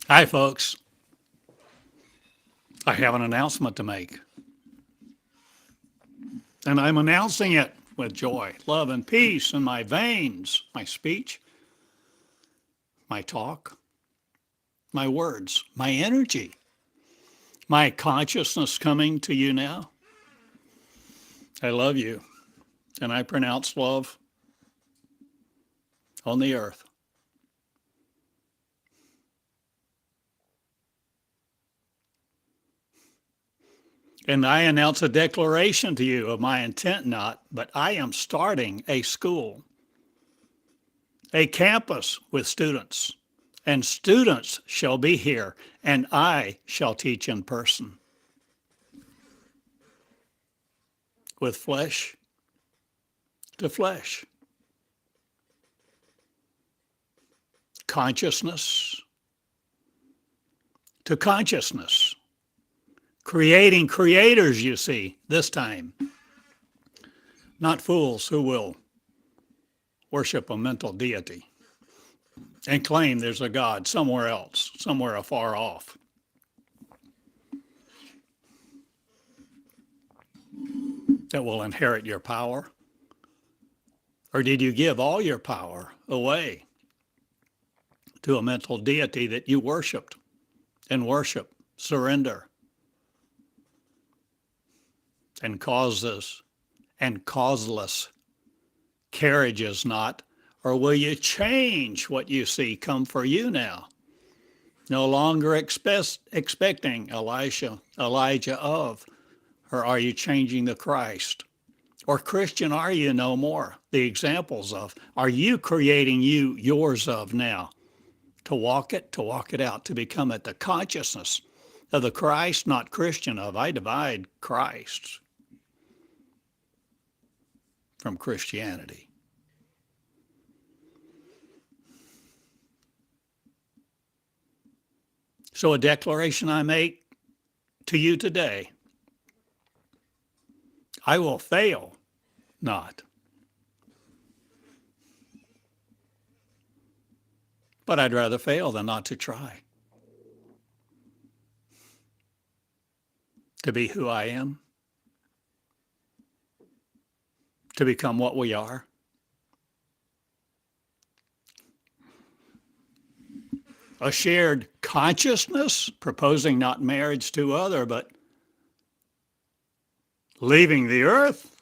Hi, folks. I have an announcement to make, and I'm announcing it with joy, love, and peace in my veins, my speech, my talk, my words, my energy, my consciousness coming to you now. I love you, and I pronounce love on the earth. And I announce a declaration to you of my intent not, but I am starting a school, a campus with students, and students shall be here, and I shall teach in person with flesh to flesh, consciousness to consciousness, creating creators, you see, this time, not fools who will worship a mental deity and claim there's a God somewhere else, somewhere afar off. That will inherit your power? Or did you give all your power away to a mental deity that you worshiped and worship, surrender, and causes and causeless carriages not? Or will you change what you see come for you now? No longer expecting Elijah of, or are you changing the Christ? Or Christian are you no more? The examples of, are you creating yours of now? To walk it out, to become it, the consciousness of the Christ, not Christian of. I divide Christ from Christianity. So a declaration I make to you today, I will fail not. But I'd rather fail than not to try. To be who I am, to become what we are. A shared consciousness, proposing not marriage to other, but leaving the earth,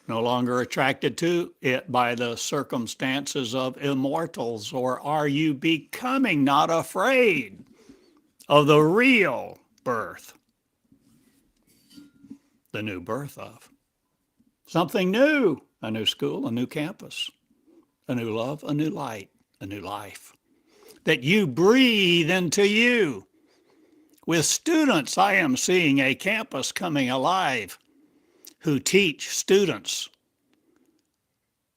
no longer attracted to it by the circumstances of immortals? Or are you becoming not afraid of the real birth, the new birth of something new, a new school, a new campus, a new love, a new light, a new life that you breathe into you? With students, I am seeing a campus coming alive who teach students.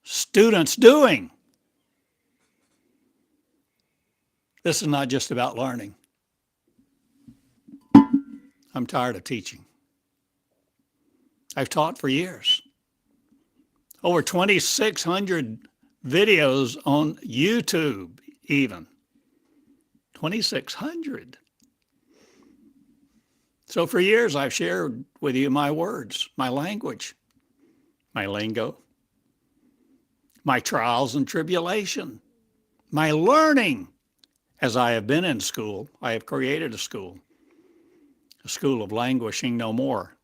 Students doing. This is not just about learning. I'm tired of teaching. I've taught for years. Over 2,600 videos on YouTube even. 2,600. So for years, I've shared with you my words, my language, my lingo, my trials and tribulation, my learning. As I have been in school, I have created a school of languishing no more,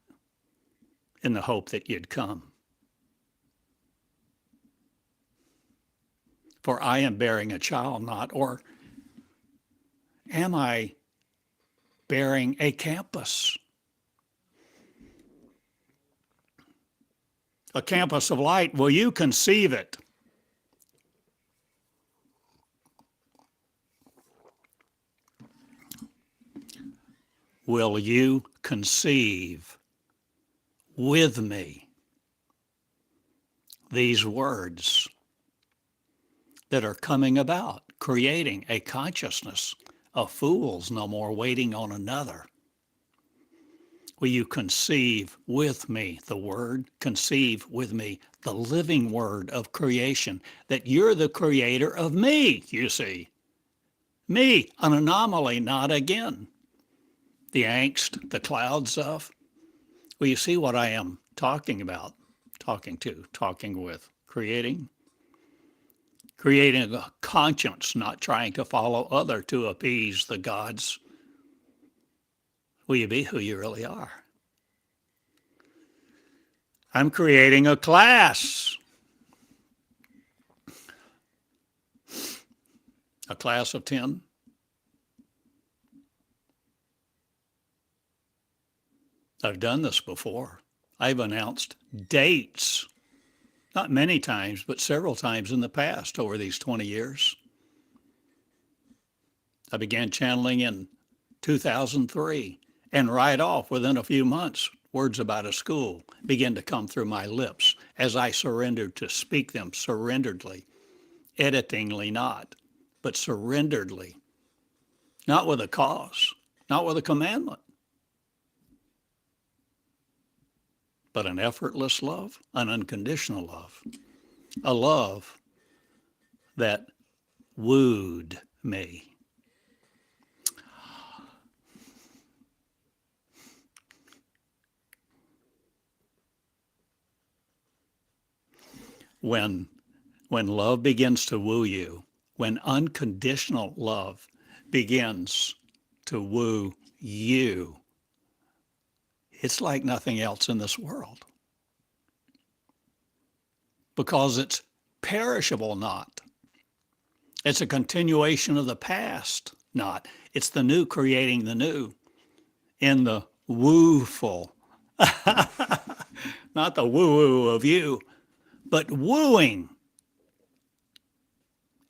in the hope that you'd come. For I am bearing a child not, or am I bearing a campus? A campus of light, will you conceive it? Will you conceive with me these words that are coming about, creating a consciousness of fools no more waiting on another? Will you conceive with me the word? Conceive with me the living word of creation, that you're the creator of me, you see. Me, an anomaly, not again. The angst, the cloud stuff. Well, you see what I am talking about, talking with, creating a conscience, not trying to follow other to appease the gods. Will you be who you really are? I'm creating a class of 10. I've done this before. I've announced dates, not many times, but several times in the past over these 20 years. I began channeling in 2003, and right off, within a few months, words about a school began to come through my lips as I surrendered to speak them surrenderedly, editingly not, but surrenderedly, not with a cause, not with a commandment, but an effortless love, an unconditional love, a love that wooed me. When love begins to woo you, when unconditional love begins to woo you, it's like nothing else in this world. Because it's perishable not. It's a continuation of the past not. It's the new creating the new in the wooful. Not the woo-woo of you, but wooing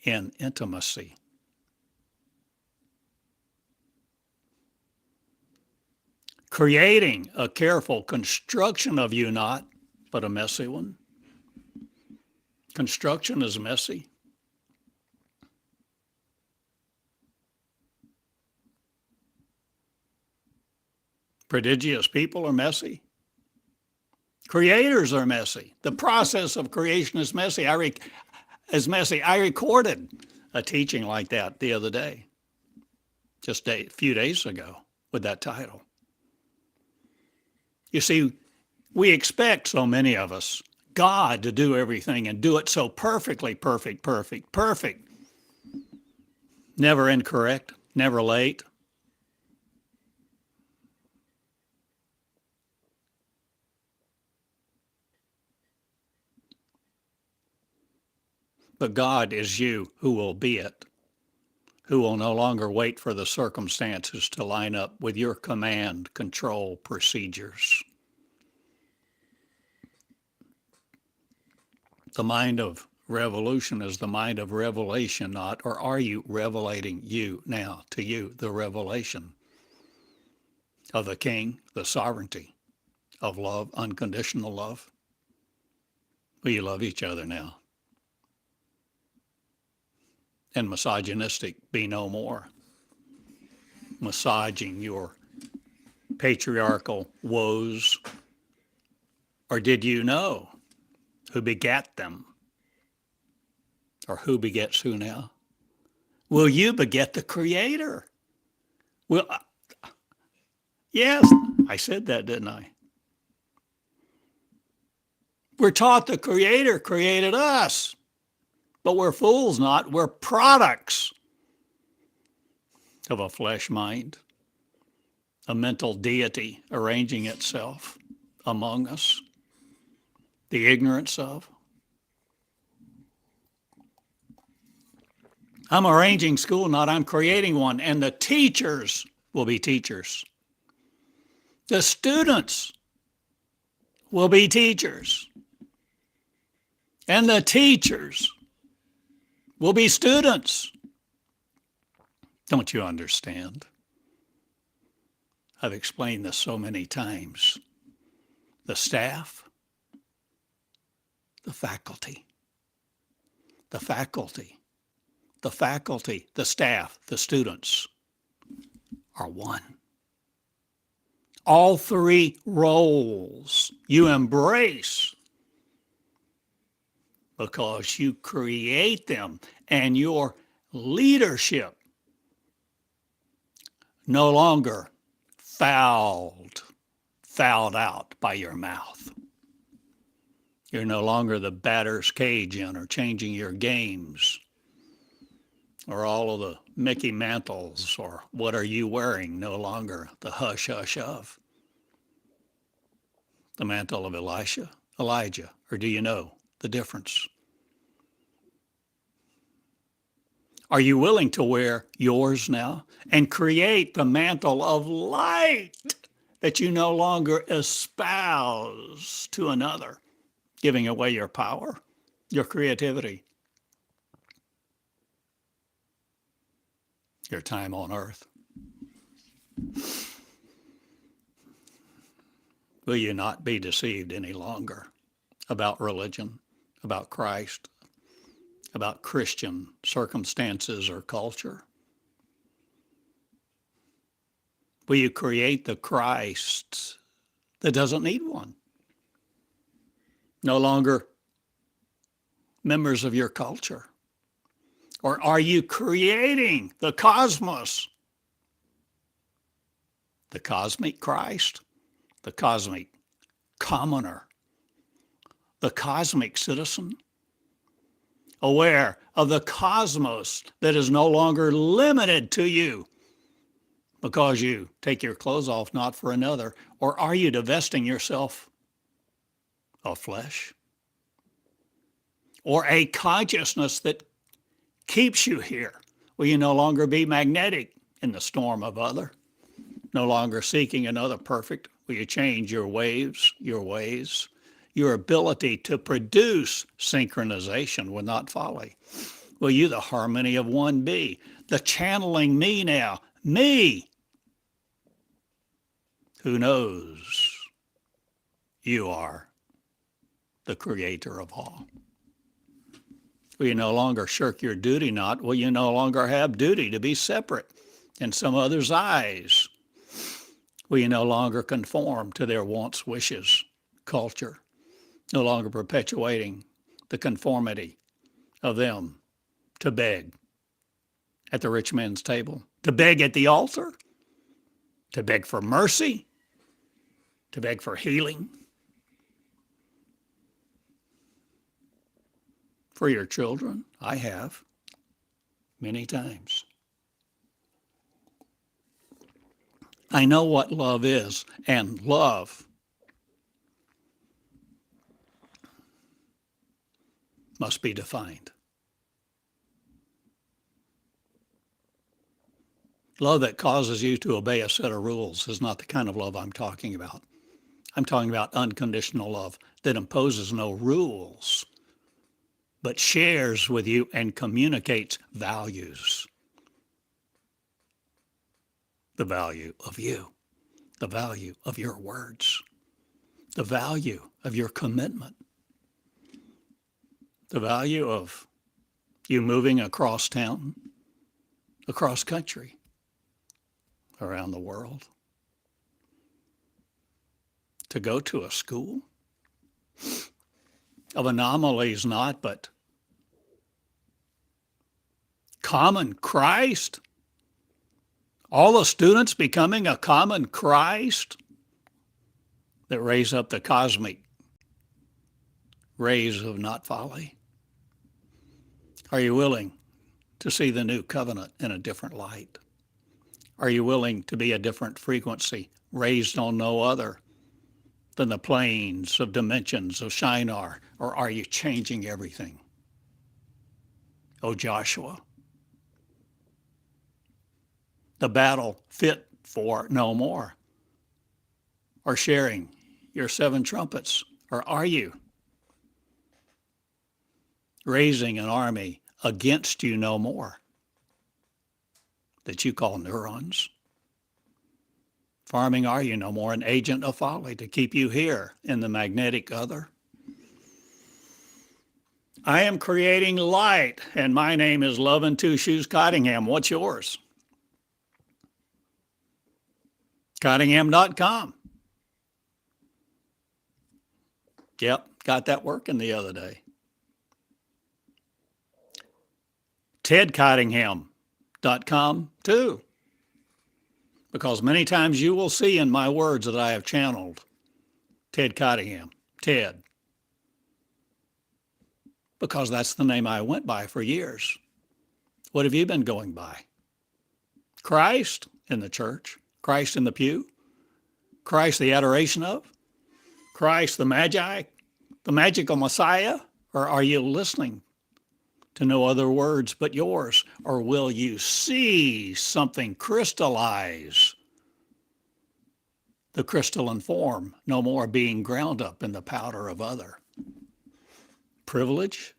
in intimacy. Creating a careful construction of you not, but a messy one. Construction is messy. Prodigious people are messy. Creators are messy. The process of creation is messy. I recorded a teaching like that the other day, just a few days ago, with that title. You see, we expect, so many of us, God to do everything and do it so perfectly, perfect. Never incorrect, never late. But God is you who will be it, who will no longer wait for the circumstances to line up with your command, control, procedures. The mind of revolution is the mind of revelation, not, or are you revelating you now to you, the revelation of the King, the sovereignty of love, unconditional love? Will you love each other now? And misogynistic be no more. Massaging your patriarchal woes. Or did you know who begat them? Or who begets who now? Will you beget the Creator? Will, yes, I said that, didn't I? We're taught the Creator created us. But we're fools not. We're products of a flesh mind, a mental deity arranging itself among us, the ignorance of. I'm arranging school, not I'm creating one, and the teachers will be teachers. The students will be teachers. And the teachers will be students. Don't you understand? I've explained this so many times. The staff, the faculty, the staff, the students are one. All three roles you embrace because you create them, and your leadership no longer fouled out by your mouth. You're no longer the batter's cage in or changing your games or all of the Mickey mantles or what are you wearing, no longer the hush hush of the mantle of Elijah, or do you know the difference? Are you willing to wear yours now and create the mantle of light that you no longer espouse to another, giving away your power, your creativity, your time on earth? Will you not be deceived any longer about religion, about Christ, about Christian circumstances or culture? Will you create the Christ that doesn't need one? No longer members of your culture? Or are you creating the cosmos, the cosmic Christ, the cosmic commoner, the cosmic citizen, aware of the cosmos that is no longer limited to you because you take your clothes off not for another? Or are you divesting yourself of flesh? Or a consciousness that keeps you here? Will you no longer be magnetic in the storm of other? No longer seeking another perfect? Will you change your ways, your ability to produce synchronization will not folly? Will you the harmony of one be? The channeling me now, me, who knows you are the creator of all. Will you no longer shirk your duty not? Will you no longer have duty to be separate in some other's eyes? Will you no longer conform to their wants, wishes, culture, no longer perpetuating the conformity of them to beg at the rich man's table, to beg at the altar, to beg for mercy, to beg for healing for your children? I have many times. I know what love is, and love must be defined. Love that causes you to obey a set of rules is not the kind of love I'm talking about. I'm talking about unconditional love that imposes no rules, but shares with you and communicates values. The value of you, the value of your words, the value of your commitment, the value of you moving across town, across country, around the world, to go to a school of anomalies not, but common Christ, all the students becoming a common Christ that raise up the cosmic rays of not folly. Are you willing to see the new covenant in a different light? Are you willing to be a different frequency, raised on no other than the planes of dimensions of Shinar? Or are you changing everything? Oh, Joshua, the battle fit for no more. Or sharing your 7 trumpets? Or are you raising an army against you no more that you call neurons? Farming, are you no more an agent of folly to keep you here in the magnetic other? I am creating light, and my name is Love and Two Shoes Cottingham. What's yours? Cottingham.com. Yep, got that working the other day. TedCottingham.com too. Because many times you will see in my words that I have channeled Ted Cottingham, Ted, because that's the name I went by for years. What have you been going by? Christ in the church, Christ in the pew, Christ the adoration of, Christ the Magi, the magical Messiah, or are you listening to no other words but yours? Or will you see something crystallize the crystalline form, no more being ground up in the powder of other? Privilege?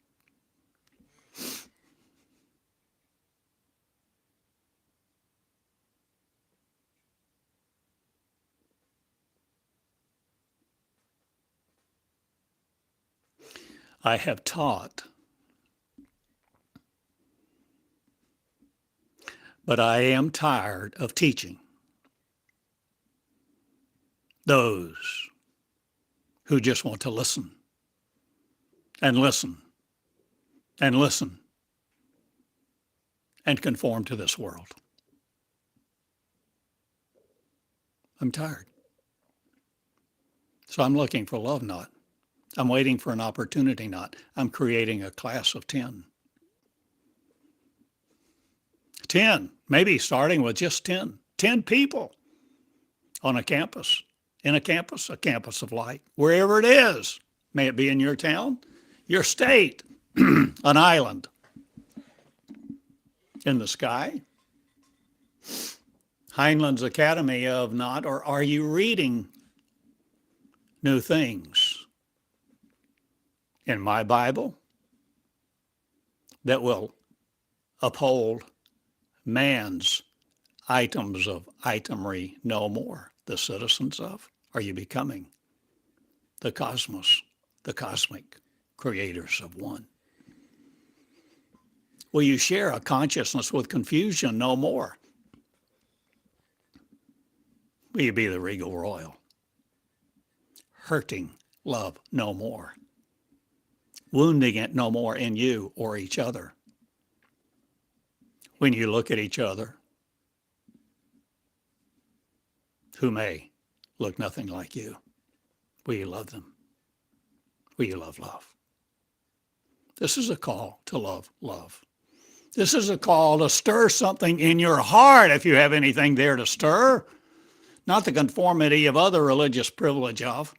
I have taught, but I am tired of teaching those who just want to listen and listen and listen and conform to this world. I'm tired. So I'm looking for love knot. I'm waiting for an opportunity knot. I'm creating a class of 10. 10, maybe starting with just 10. 10 people on a campus, in a campus of light, wherever it is. May it be in your town, your state, an island, in the sky. Heinlein's Academy of Not, or are you reading new things in my Bible that will uphold man's items of itemery no more, the citizens of? Are you becoming the cosmos, the cosmic creators of one? Will you share a consciousness with confusion no more? Will you be the regal royal? Hurting love no more. Wounding it no more in you or each other. When you look at each other, who may look nothing like you, will you love them? Will you love love? This is a call to love love. This is a call to stir something in your heart if you have anything there to stir. Not the conformity of other religious privilege of,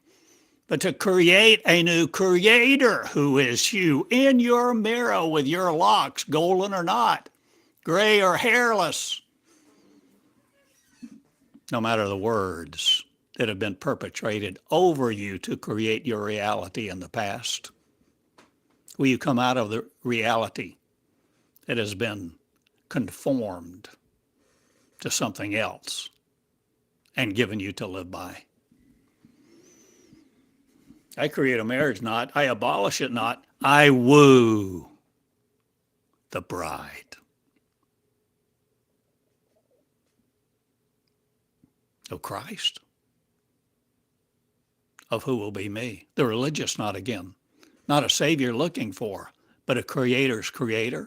but to create a new creator who is you in your mirror with your locks, golden or not, gray or hairless. No matter the words that have been perpetrated over you to create your reality in the past, will you come out of the reality that has been conformed to something else and given you to live by? I create a marriage knot. I abolish it not. I woo the bride. Of Christ. Of who will be me. The religious knot again. Not a savior looking for, but a creator's creator.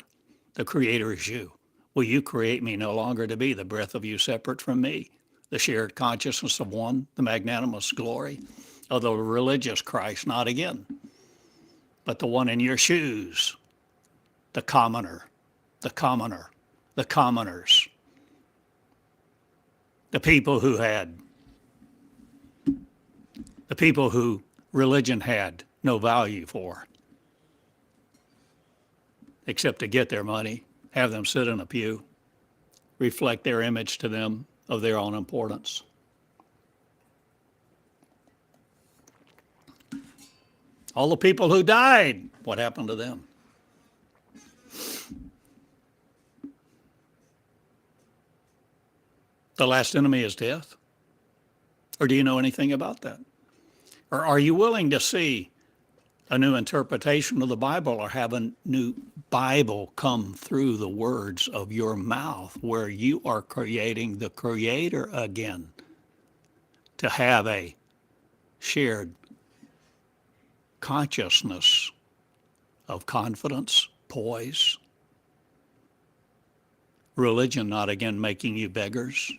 The creator is you. Will you create me no longer to be the breath of you separate from me? The shared consciousness of one, the magnanimous glory of the religious Christ, not again, but the one in your shoes, the commoner, the commoners, the people who religion had no value for, except to get their money, have them sit in a pew, reflect their image to them of their own importance. All the people who died, what happened to them? The last enemy is death? Or do you know anything about that? Or are you willing to see a new interpretation of the Bible or have a new Bible come through the words of your mouth where you are creating the creator again to have a shared consciousness of confidence, poise, religion not again making you beggars,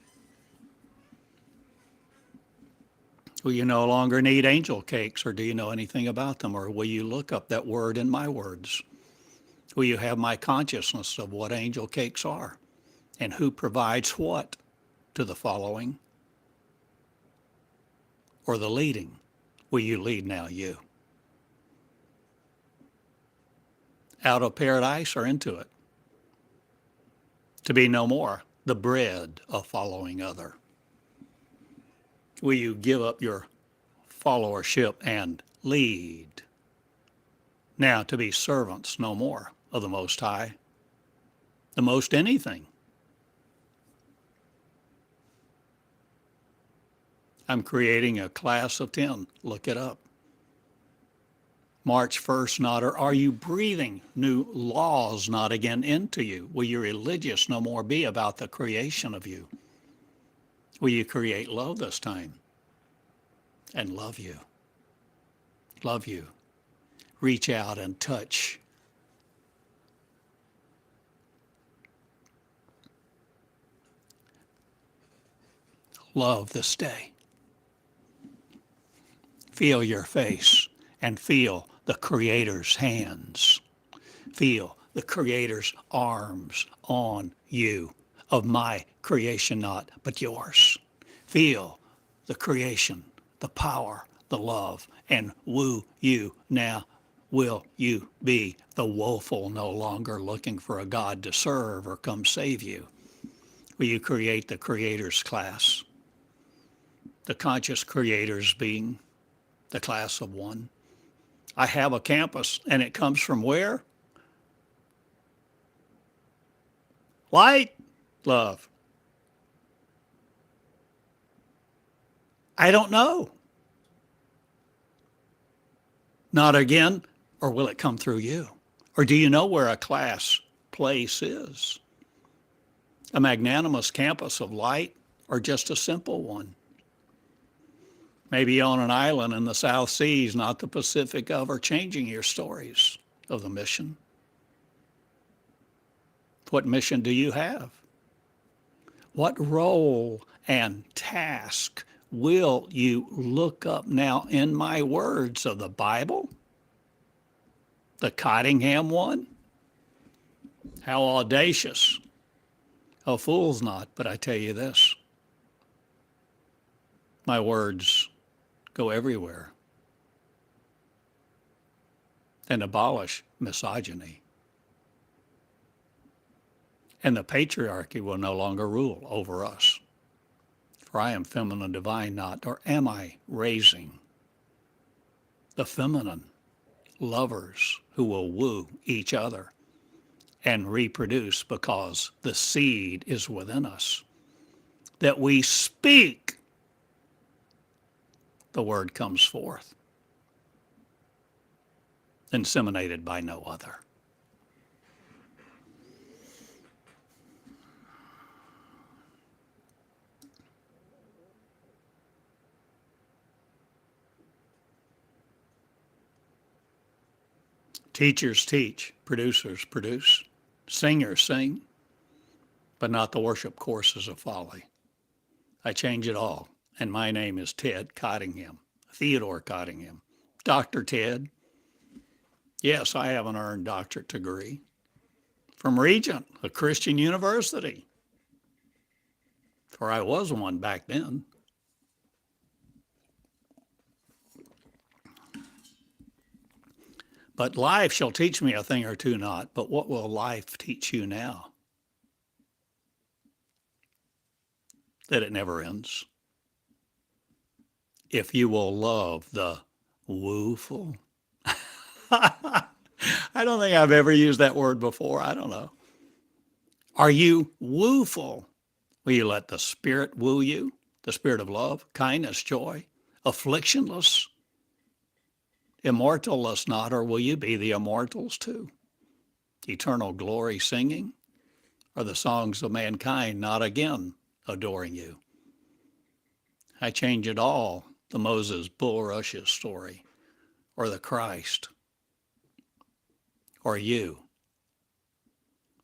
Will you no longer need angel cakes, or do you know anything about them? Or will you look up that word in my words? Will you have my consciousness of what angel cakes are and who provides what to the following or the leading? Will you lead now, you? Out of paradise or into it? To be no more the bread of following other. Will you give up your followership and lead? Now to be servants no more of the Most High, the most anything. I'm creating a class of 10. Look it up. March 1st, not, or are you breathing new laws not again into you? Will your religious no more be about the creation of you? Will you create love this time? And love you. Love you. Reach out and touch. Love this day. Feel your face and feel the Creator's hands. Feel the Creator's arms on you, of my creation not, but yours. Feel the creation, the power, the love, and woo you now. Will you be the woeful, no longer looking for a God to serve or come save you? Will you create the Creator's class, the conscious Creator's being, the class of one? I have a campus, and it comes from where? Light, love. I don't know. Not again, or will it come through you? Or do you know where a class place is? A magnanimous campus of light, or just a simple one? Maybe on an island in the South Seas, not the Pacific, of, or changing your stories of the mission. What mission do you have? What role and task will you look up now in my words of the Bible? The Cottingham one? How audacious. Oh, fool's not, but I tell you this. My words go everywhere and abolish misogyny. And the patriarchy will no longer rule over us. For I am feminine divine not, or am I raising the feminine lovers who will woo each other and reproduce, because the seed is within us, that we speak, the word comes forth, inseminated by no other. Teachers teach, producers produce, singers sing, but not the worship courses of folly. I change it all, and my name is Ted Cottingham, Theodore Cottingham. Dr. Ted. Yes, I have an earned doctorate degree from Regent, a Christian university, for I was one back then. But life shall teach me a thing or two not, but what will life teach you now? That it never ends. If you will love the woeful. I don't think I've ever used that word before. I don't know. Are you woeful? Will you let the Spirit woo you? The Spirit of love, kindness, joy, afflictionless, immortalless not, or will you be the immortals too? Eternal glory singing, or the songs of mankind not again adoring you? I change it all, the Moses bulrushes story, or the Christ, or you,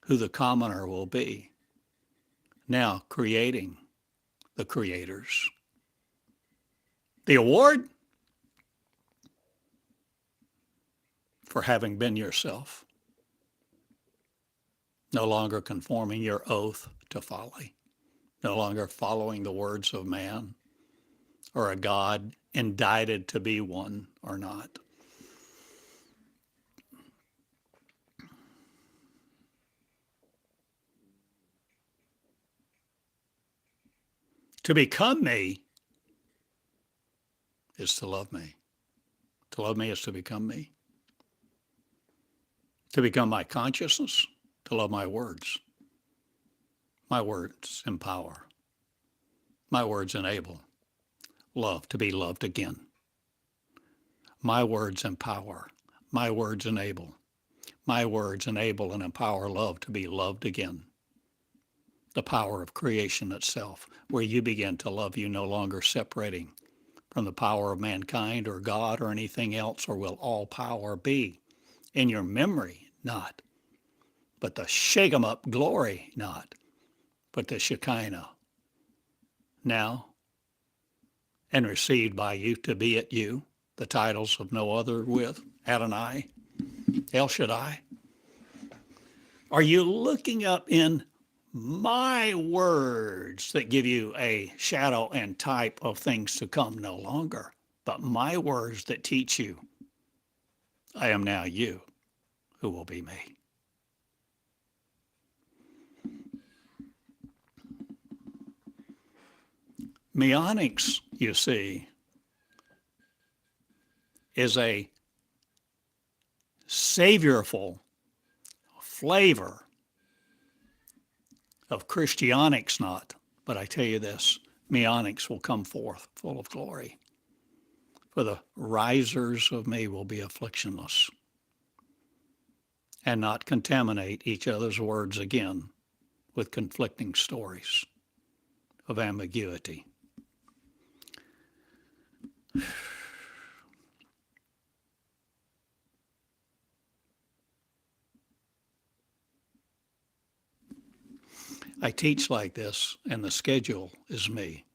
who the commoner will be, now creating the creators, The award for having been yourself, no longer conforming your oath to folly, no longer following the words of man or a God indicted to be one or not. To become me is to love me. To love me is to become me. To become my consciousness, to love my words. My words empower. My words enable love to be loved again. My words empower. My words enable. My words enable and empower love to be loved again. The power of creation itself, where you begin to love you, no longer separating from the power of mankind or God or anything else, or will all power be in your memory, not, but the shake 'em up glory, not, but the Shekinah now, and received by you to be at you, the titles of no other with Adonai, El Shaddai. Are you looking up in my words that give you a shadow and type of things to come? No longer, but my words that teach you, I am now you who will be me. Meonics, you see, is a saviorful flavor of Christianics, not. But I tell you this, Meonics will come forth full of glory. For the risers of me will be afflictionless and not contaminate each other's words again with conflicting stories of ambiguity. I teach like this, and the schedule is me.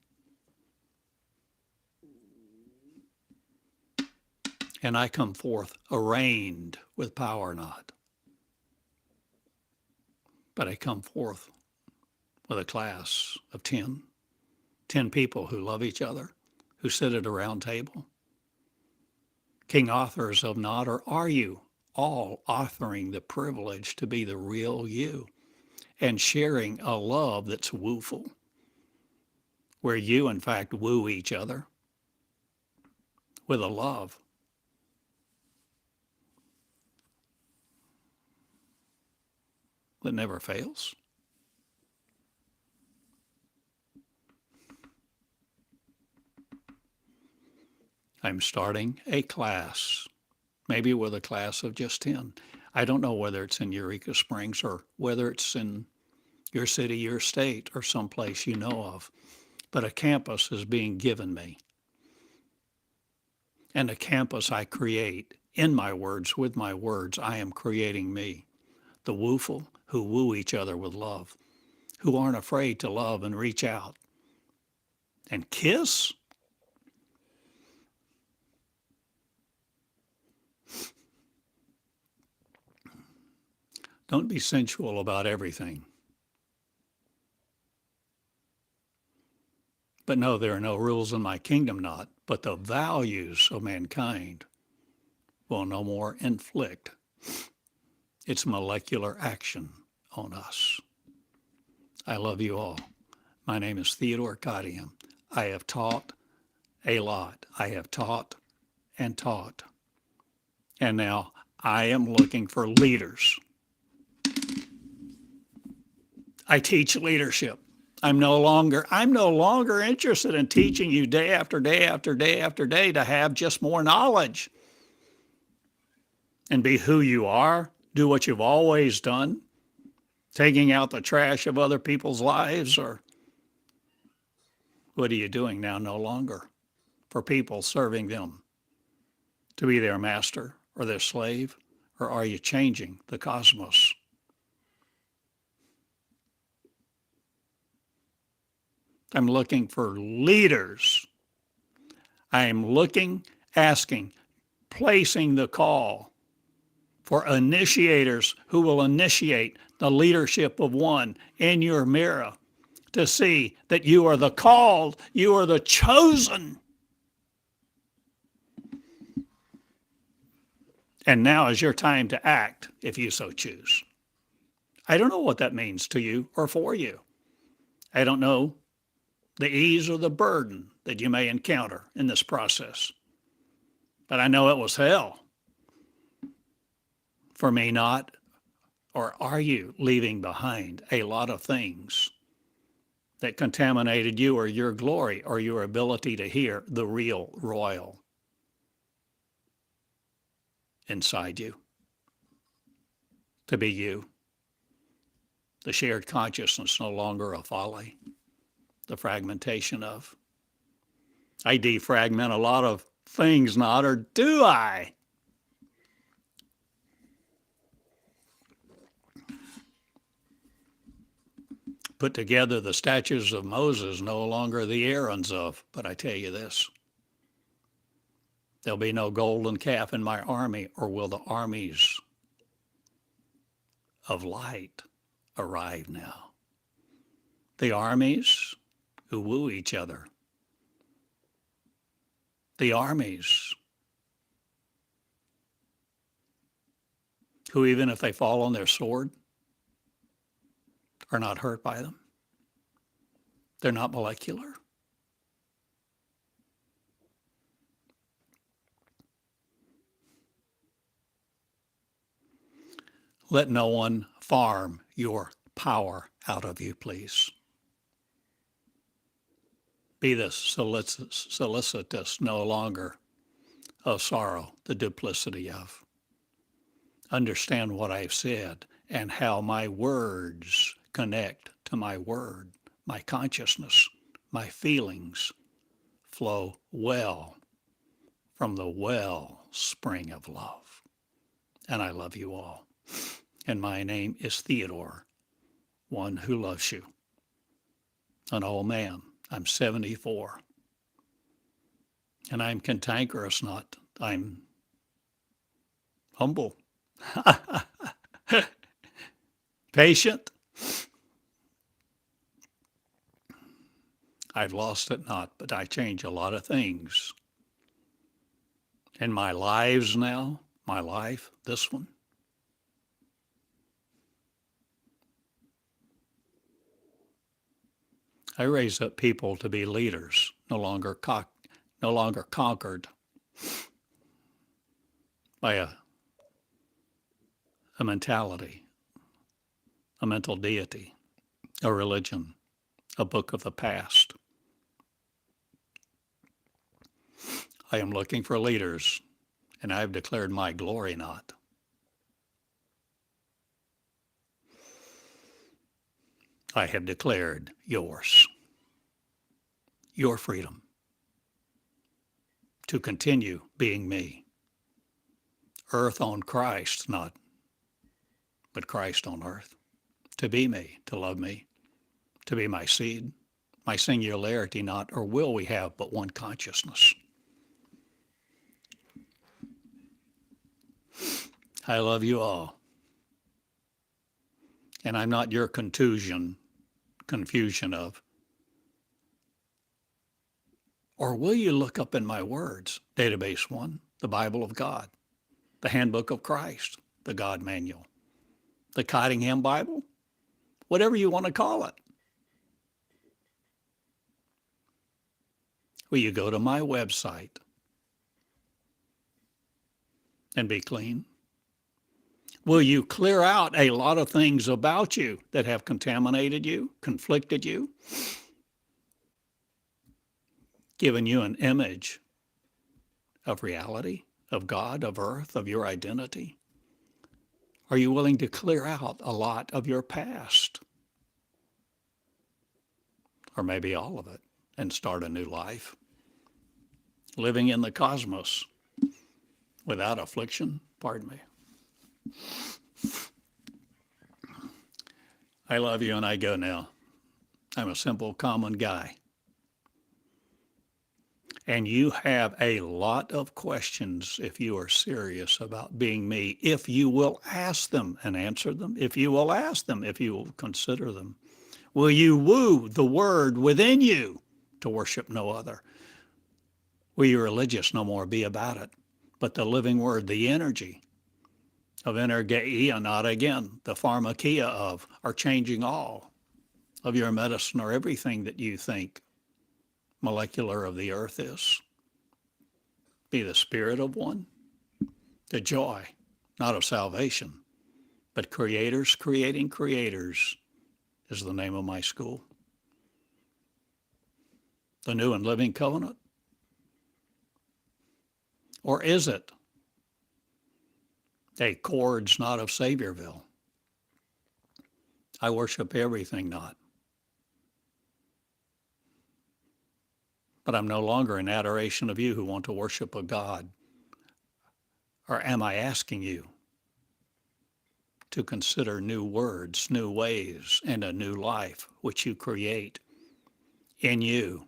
And I come forth arraigned with power not. But I come forth with a class of 10 people who love each other, who sit at a round table. King authors of not, or are you all authoring the privilege to be the real you and sharing a love that's wooful, where you in fact woo each other with a love that never fails? I'm starting a class, maybe with a class of just 10. I don't know whether it's in Eureka Springs or whether it's in your city, your state, or someplace you know of, but a campus is being given me. And a campus I create in my words, with my words, I am creating me, the wooful who woo each other with love, who aren't afraid to love and reach out and kiss. Don't be sensual about everything. But no, there are no rules in my kingdom, not, but the values of mankind will no more inflict its molecular action on us. I love you all. My name is Theodore Cottingham. I have taught a lot. I have taught and taught. And now I am looking for leaders. I teach leadership. I'm no longer interested in teaching you day after day after day after day to have just more knowledge and be who you are, do what you've always done, taking out the trash of other people's lives, or what are you doing now? No longer for people, serving them to be their master or their slave, or are you changing the cosmos? I'm looking for leaders. I am looking, asking, placing the call for initiators who will initiate the leadership of one in your mirror to see that you are the called, you are the chosen. And now is your time to act if you so choose. I don't know what that means to you or for you. I don't know the ease or the burden that you may encounter in this process. But I know it was hell for me not, or are you leaving behind a lot of things that contaminated you or your glory or your ability to hear the real royal inside you, to be you? The shared consciousness no longer a folly, the fragmentation of. I defragment a lot of things not, or do I? Put together the statues of Moses, no longer the Aarons of. But I tell you this, there'll be no golden calf in my army, or will the armies of light arrive now? The armies who woo each other. The armies who, even if they fall on their sword, are not hurt by them. They're not molecular. Let no one farm your power out of you, please. Be this solicitous no longer of sorrow, the duplicity of. Understand what I've said and how my words connect to my word, my consciousness, my feelings flow well from the well spring of love. And I love you all. And my name is Theodore, one who loves you. An old man. I'm 74. And I'm cantankerous, not. I'm humble. Patient. I've lost it not, but I change a lot of things. In my lives now, my life, this one. I raise up people to be leaders, no longer conquered by a mentality, a mental deity, a religion, a book of the past. I am looking for leaders, and I have declared my glory not. I have declared yours, your freedom to continue being me. Earth on Christ, not, but Christ on earth. To be me, to love me, to be my seed, my singularity not, or will we have but one consciousness. I love you all. And I'm not your confusion of, or will you look up in my words, database 1, the Bible of God, the Handbook of Christ, the God Manual, the Cottingham Bible, whatever you want to call it. Will you go to my website and be clean? Will you clear out a lot of things about you that have contaminated you, conflicted you, given you an image of reality, of God, of earth, of your identity? Are you willing to clear out a lot of your past? Or maybe all of it, and start a new life? Living in the cosmos without affliction? Pardon me. I love you and I go now. I'm a simple, common guy. And you have a lot of questions if you are serious about being me, if you will ask them and answer them, if you will ask them, if you will consider them. Will you woo the word within you to worship no other? Will you religious no more be about it, but the living word, the energy of energeia, not again, the pharmakeia of, are changing all of your medicine or everything that you think molecular of the earth is. Be the spirit of one, the joy, not of salvation, but creators creating creators is the name of my school. The new and living covenant? Or is it a chords not of Saviorville? I worship everything not. But I'm no longer in adoration of you who want to worship a God. Or am I asking you to consider new words, new ways, and a new life which you create in you,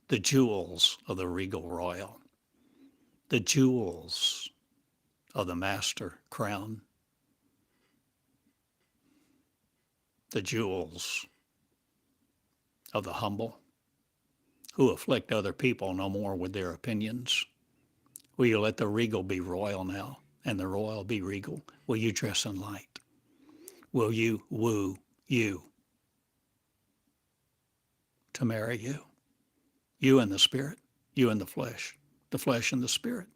the jewels of the regal royal, the jewels of the master crown, the jewels of the humble who afflict other people no more with their opinions? Will you let the regal be royal now and the royal be regal? Will you dress in light? Will you woo you to marry you? You and the spirit, you and the flesh and the spirit.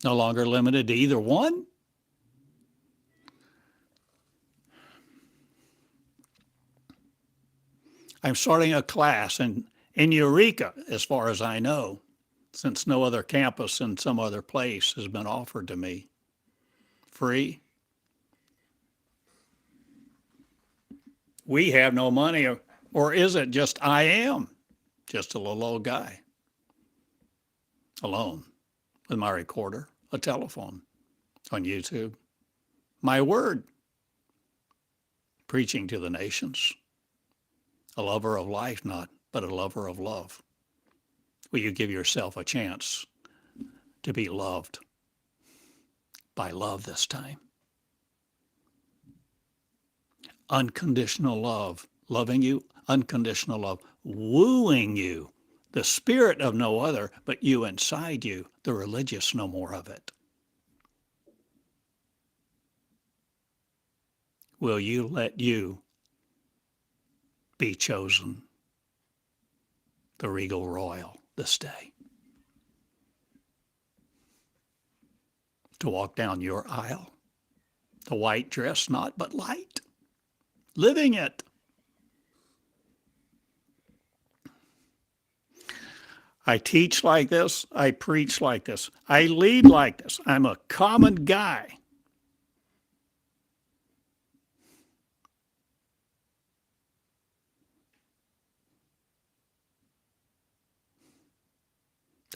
No longer limited to either one. I'm starting a class in Eureka, as far as I know, since no other campus in some other place has been offered to me. Free. We have no money, or is it just I am just a little old guy alone with my recorder, a telephone, on YouTube, my word, preaching to the nations, a lover of life, not, but a lover of love. Will you give yourself a chance to be loved by love this time? Unconditional love, loving you, unconditional love, wooing you, the spirit of no other, but you inside you, the religious no more of it. Will you let you be chosen, the regal royal, this day? To walk down your aisle, the white dress not, but light, living it. I teach like this. I preach like this. I lead like this. I'm a common guy.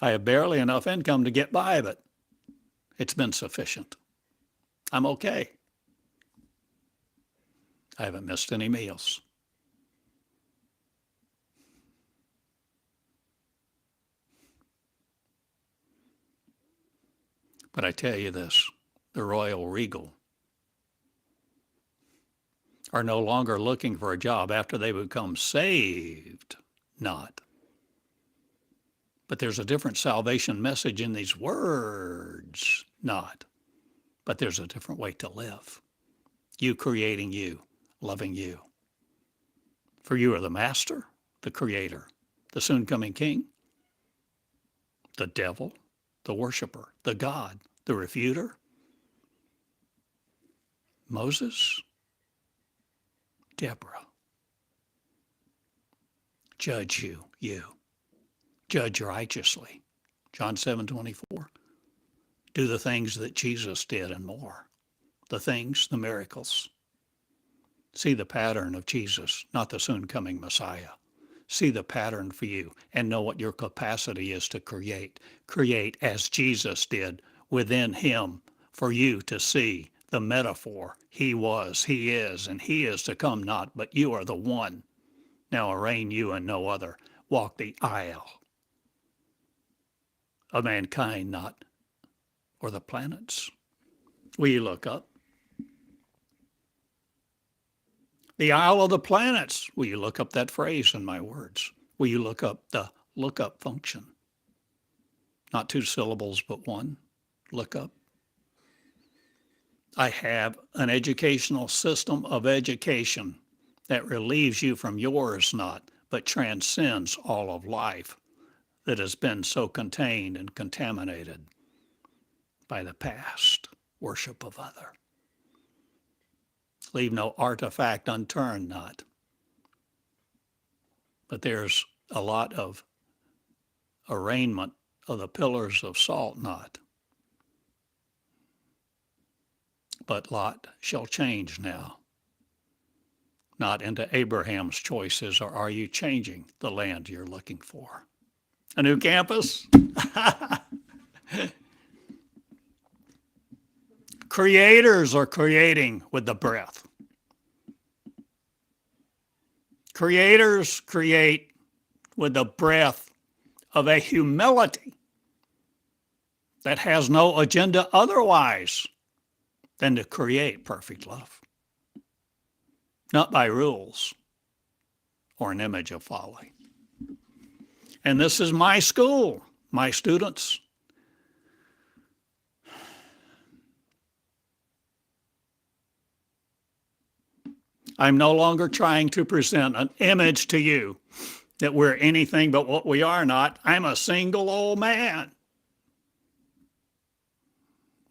I have barely enough income to get by, but it's been sufficient. I'm okay. I haven't missed any meals. But I tell you this, the royal regal are no longer looking for a job after they become saved, not. But there's a different salvation message in these words, not. But there's a different way to live. You creating you, loving you. For you are the master, the creator, the soon coming king, the devil, the worshiper, the God, the refuter, Moses, Deborah. Judge you. Judge righteously. John 7:24. Do the things that Jesus did and more. The things, the miracles. See the pattern of Jesus, not the soon coming Messiah. See the pattern for you and know what your capacity is to create. Create as Jesus did within him for you to see the metaphor. He was, he is, and he is to come not, but you are the one. Now arraign you and no other. Walk the aisle of mankind, not, or the planets. Will you look up? The Isle of the Planets. Will you look up that phrase in my words? Will you look up the lookup function? Not 2 syllables, but 1. Look up. I have an educational system of education that relieves you from yours not, but transcends all of life that has been so contained and contaminated by the past worship of other. Leave no artifact unturned not. But there's a lot of arraignment of the pillars of salt not. But Lot shall change now, not into Abraham's choices, or are you changing the land you're looking for? A new campus? Creators are creating with the breath. Creators create with the breath of a humility that has no agenda otherwise than to create perfect love. Not by rules or an image of folly. And this is my school, my students. I'm no longer trying to present an image to you that we're anything but what we are not. I'm a single old man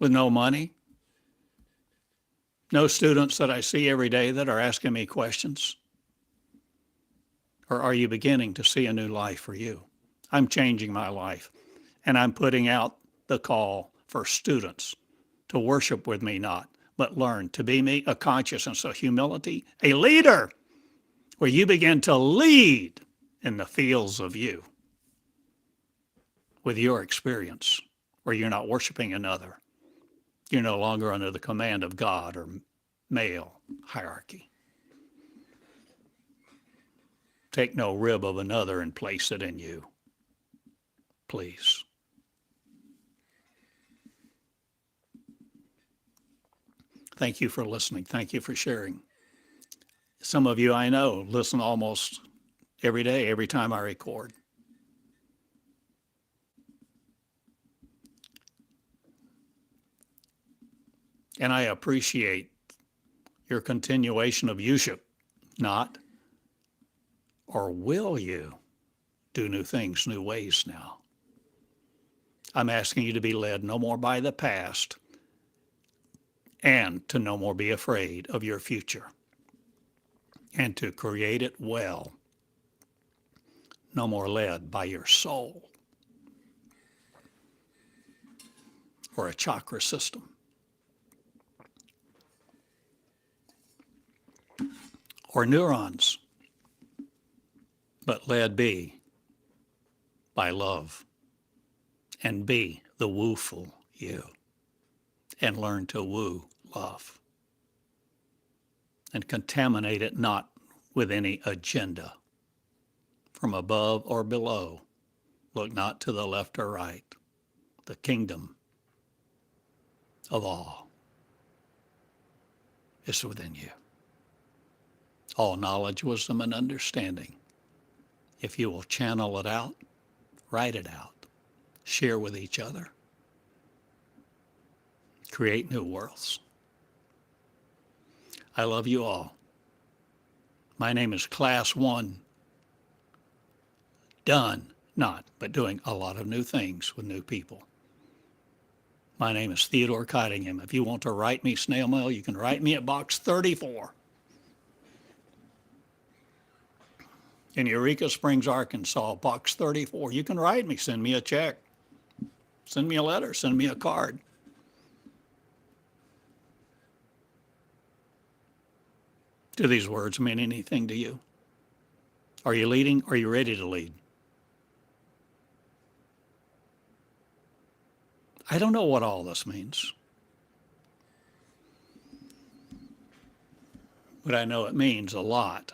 with no money, no students that I see every day that are asking me questions. Or are you beginning to see a new life for you? I'm changing my life, and I'm putting out the call for students to worship with me not, but learn to be me, a consciousness of humility, a leader, where you begin to lead in the fields of you with your experience, where you're not worshiping another. You're no longer under the command of God or male hierarchy. Take no rib of another and place it in you, please. Thank you for listening. Thank you for sharing. Some of you I know listen almost every day, every time I record. And I appreciate your continuation of youship, not, or will you do new things, new ways now? I'm asking you to be led no more by the past and to no more be afraid of your future and to create it well, no more led by your soul or a chakra system or neurons, but led be by love and be the wooful you and learn to woo love and contaminate it not with any agenda from above or below. Look not to the left or right. The kingdom of all is within you. All knowledge, wisdom, and understanding. If you will channel it out, write it out, share with each other, create new worlds. I love you all. My name is Class 1. Done, not, but doing a lot of new things with new people. My name is Theodore Cottingham. If you want to write me snail mail, you can write me at Box 34 in Eureka Springs, Arkansas, Box 34. You can write me, send me a check, send me a letter, send me a card. Do these words mean anything to you? Are you leading? Are you ready to lead? I don't know what all this means, but I know it means a lot.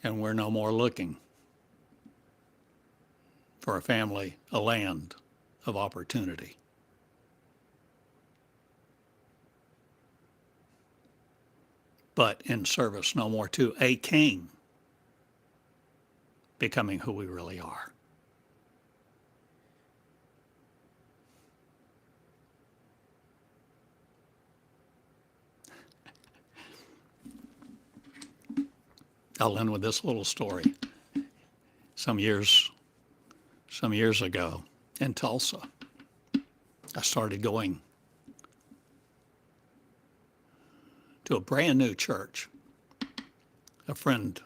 And we're no more looking for a family, a land of opportunity. But in service no more to a king, becoming who we really are. I'll end with this little story. Some years ago in Tulsa, I started going to a brand new church. A friend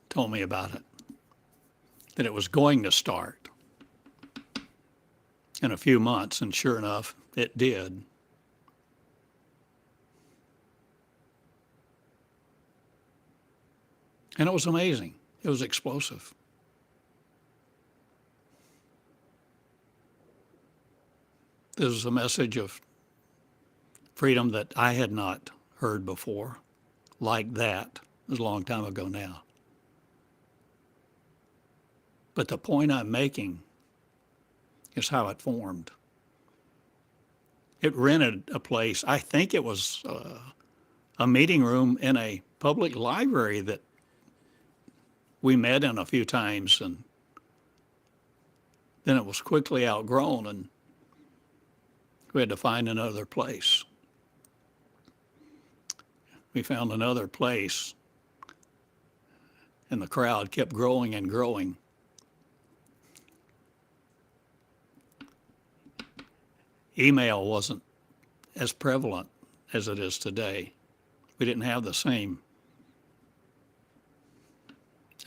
told me about it, that it was going to start in a few months, and sure enough, it did. And it was amazing. It was explosive. This was a message of freedom that I had not heard before, like that. It was a long time ago now. But the point I'm making is how it formed. It rented a place. I think it was a meeting room in a public library that we met in a few times, and then it was quickly outgrown, and we had to find another place. We found another place, and the crowd kept growing and growing. Email wasn't as prevalent as it is today. We didn't have the same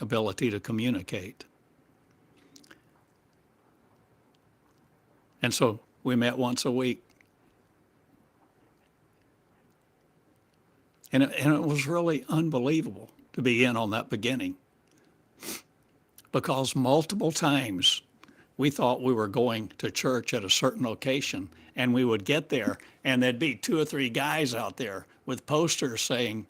ability to communicate. And so we met once a week. And it was really unbelievable to be in on that beginning, because multiple times we thought we were going to church at a certain location, and we would get there and there'd be 2 or 3 guys out there with posters saying,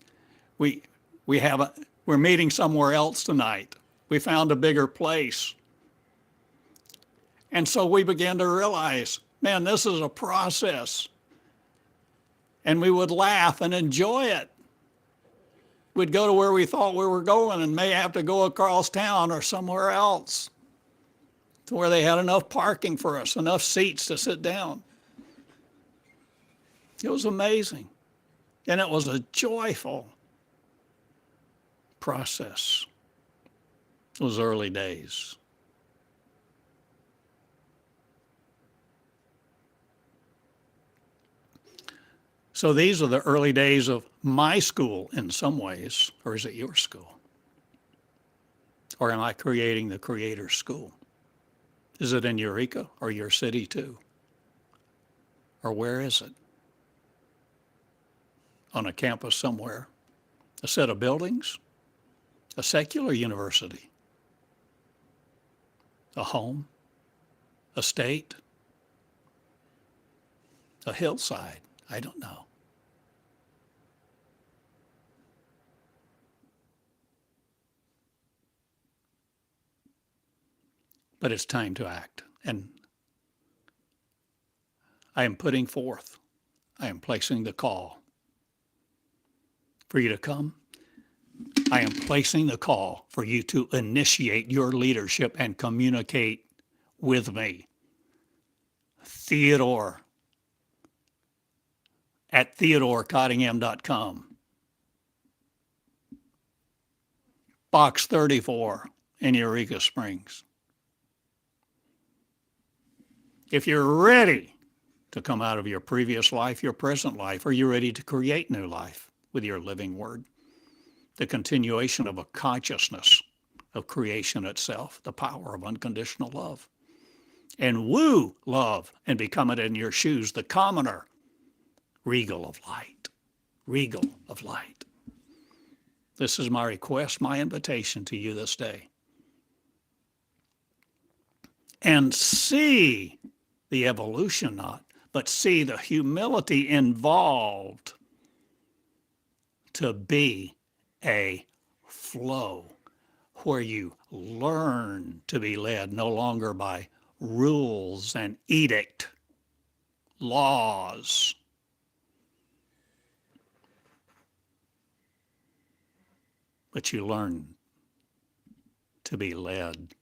we're meeting somewhere else tonight. We found a bigger place. And so we began to realize, man, this is a process. And we would laugh and enjoy it. We'd go to where we thought we were going and may have to go across town or somewhere else to where they had enough parking for us, enough seats to sit down. It was amazing. And it was a joyful process. Those early days. So these are the early days of my school in some ways, or is it your school? Or am I creating the Creator's school? Is it in Eureka or your city too? Or where is it? On a campus somewhere? A set of buildings? A secular university? A home? A state? A hillside? I don't know. But it's time to act. And I am putting forth, I am placing the call for you to come. I am placing the call for you to initiate your leadership and communicate with me. Theodore at theodorcottingham.com. Box 34 in Eureka Springs. If you're ready to come out of your previous life, your present life, are you ready to create new life with your living word? The continuation of a consciousness of creation itself, the power of unconditional love. And woo love and become it in your shoes, the commoner, regal of light, regal of light. This is my request, my invitation to you this day. And see the evolution not, but see the humility involved to be a flow where you learn to be led no longer by rules and edict, laws, but you learn to be led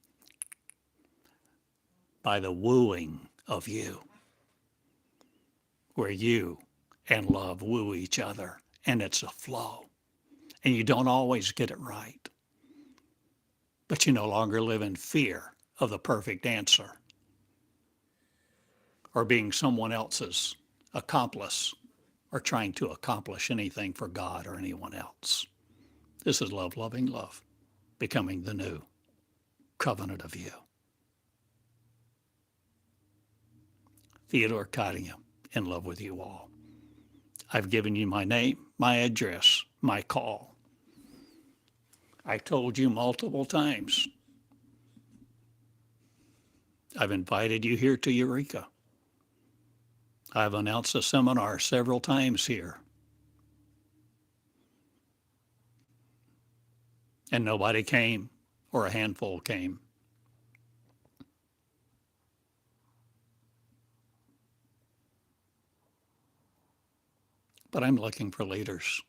by the wooing of you, where you and love woo each other, and it's a flow. And you don't always get it right, but you no longer live in fear of the perfect answer or being someone else's accomplice or trying to accomplish anything for God or anyone else. This is love, loving love, becoming the new covenant of you. Theodore Cottingham, in love with you all. I've given you my name, my address, my call. I told you multiple times. I've invited you here to Eureka. I've announced a seminar several times here. And nobody came, or a handful came. But I'm looking for leaders.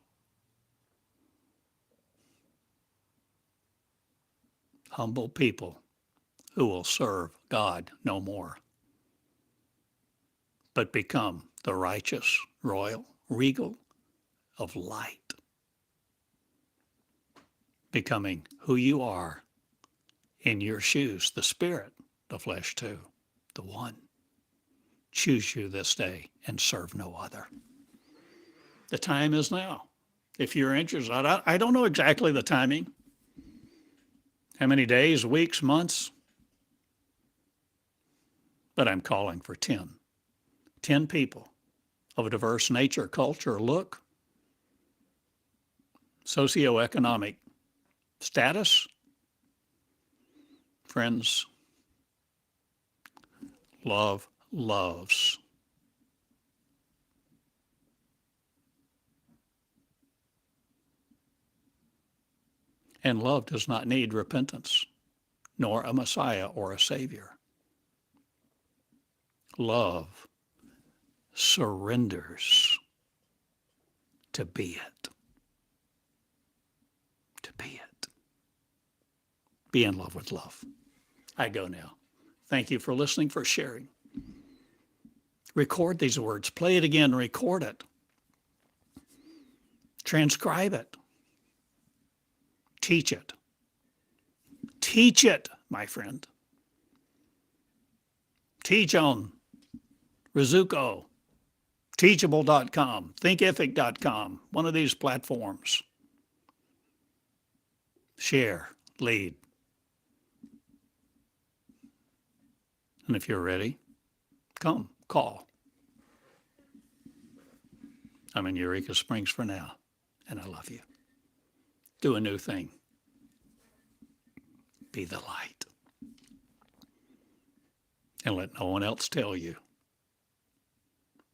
Humble people who will serve God no more, but become the righteous, royal, regal of light, becoming who you are in your shoes, the spirit, the flesh too, the one. Choose you this day and serve no other. The time is now. If you're interested, I don't know exactly the timing, how many days, weeks, months, but I'm calling for 10 people of a diverse nature, culture, look, socioeconomic status. Friends, love loves. And love does not need repentance, nor a Messiah or a Savior. Love surrenders to be it. To be it. Be in love with love. I go now. Thank you for listening, for sharing. Record these words. Play it again. Record it. Transcribe it. Teach it. Teach it, my friend. Teach on Rizuko, teachable.com, thinkific.com, one of these platforms. Share, lead. And if you're ready, come, call. I'm in Eureka Springs for now, and I love you. Do a new thing. Be the light. And let no one else tell you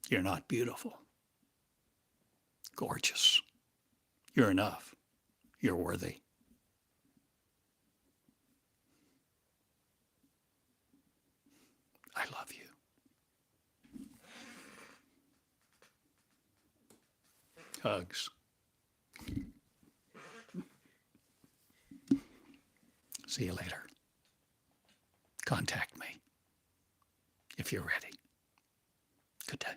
you're not beautiful, gorgeous. You're enough. You're worthy. I love you. Hugs. See you later. Contact me if you're ready. Good day.